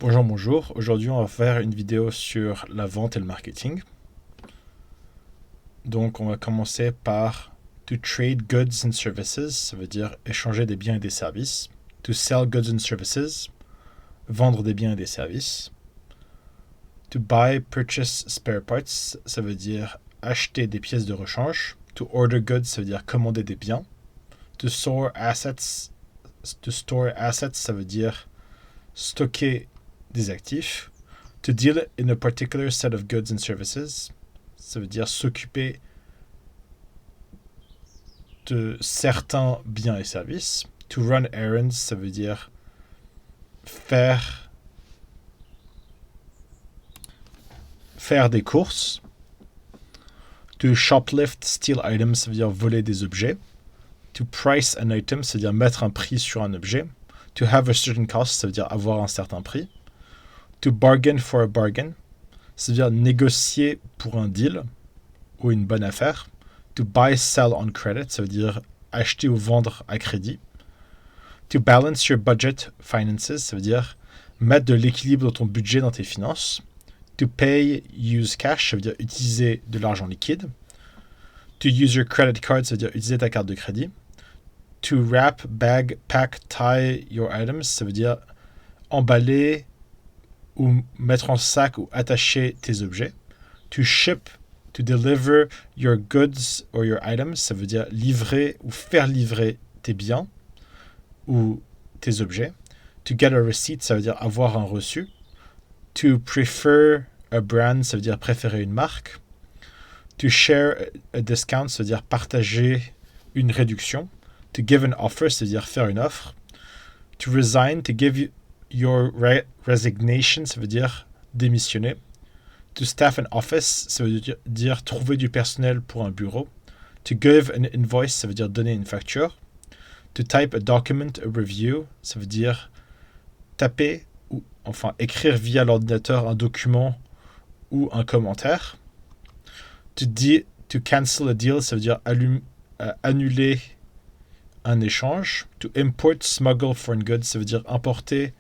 Bonjour, bonjour. Aujourd'hui, on va faire une vidéo sur la vente et le marketing. Donc, on va commencer par to trade goods and services, ça veut dire échanger des biens et des services. To sell goods and services, vendre des biens et des services. To buy, purchase spare parts, ça veut dire acheter des pièces de rechange. To order goods, ça veut dire commander des biens. To store assets, ça veut dire stocker des actifs. To deal in a particular set of goods and services, ça veut dire s'occuper de certains biens et services. To run errands, ça veut dire faire des courses. To shoplift, steal items, ça veut dire voler des objets. To price an item, ça veut dire mettre un prix sur un objet. To have a certain cost, ça veut dire avoir un certain prix. To bargain for a bargain, ça veut dire négocier pour un deal ou une bonne affaire. To buy, sell on credit, ça veut dire acheter ou vendre à crédit. To balance your budget finances, ça veut dire mettre de l'équilibre dans ton budget, dans tes finances. To pay, use cash, ça veut dire utiliser de l'argent liquide. To use your credit card, ça veut dire utiliser ta carte de crédit. To wrap, bag, pack, tie your items, ça veut dire emballer ou mettre en sac ou attacher tes objets. To ship, to deliver your goods or your items, ça veut dire livrer ou faire livrer tes biens ou tes objets. To get a receipt, ça veut dire avoir un reçu. To prefer a brand, ça veut dire préférer une marque. To share a discount, ça veut dire partager une réduction. To give an offer, ça veut dire faire une offre. To resign, to give your resignation, ça veut dire démissionner. To staff an office, ça veut dire trouver du personnel pour un bureau. To give an invoice, ça veut dire donner une facture. To type a document, a review, ça veut dire taper ou enfin écrire via l'ordinateur un document ou un commentaire. To cancel a deal, ça veut dire annuler un échange. To import, smuggle foreign goods, ça veut dire importer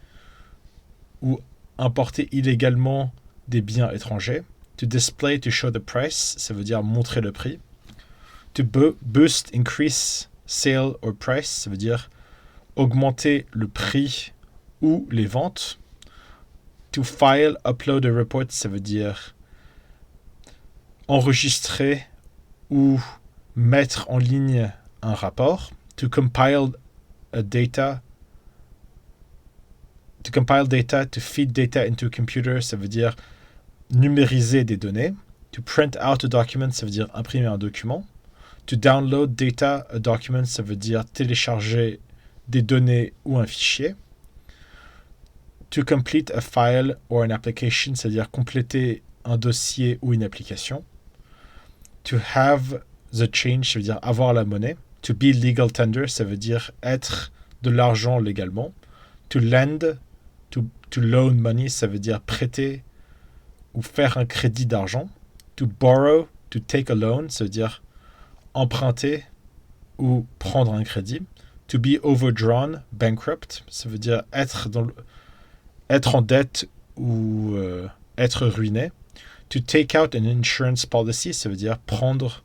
ou importer illégalement des biens étrangers. To display, to show the price, ça veut dire montrer le prix. To boost, increase, sale or price, ça veut dire augmenter le prix ou les ventes. To file, upload a report, ça veut dire enregistrer ou mettre en ligne un rapport. To compile data, to feed data into a computer, ça veut dire numériser des données. To print out a document, ça veut dire imprimer un document. To download data, a document, ça veut dire télécharger des données ou un fichier. To complete a file or an application, c'est-à-dire compléter un dossier ou une application. To have the change, ça veut dire avoir la monnaie. To be legal tender, ça veut dire être de l'argent légalement. To lend, to loan money, ça veut dire prêter ou faire un crédit d'argent. To borrow, to take a loan, ça veut dire emprunter ou prendre un crédit. To be overdrawn, bankrupt, ça veut dire être en dette ou être ruiné. To take out an insurance policy, ça veut dire prendre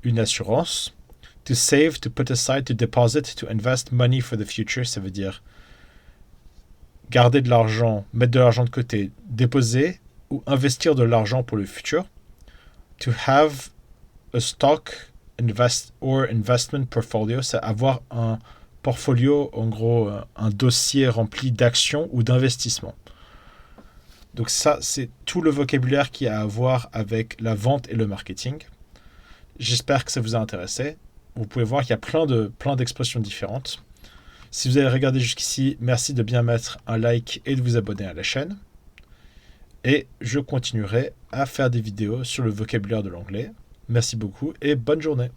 une assurance. To save, to put aside, to deposit, to invest money for the future, ça veut dire garder de l'argent, mettre de l'argent de côté, déposer ou investir de l'argent pour le futur. To have a stock investment portfolio, c'est avoir un portfolio, en gros, un dossier rempli d'actions ou d'investissements. Donc ça, c'est tout le vocabulaire qui a à voir avec la vente et le marketing. J'espère que ça vous a intéressé. Vous pouvez voir qu'il y a plein d'expressions différentes. Si vous avez regardé jusqu'ici, merci de bien mettre un like et de vous abonner à la chaîne. Et je continuerai à faire des vidéos sur le vocabulaire de l'anglais. Merci beaucoup et bonne journée.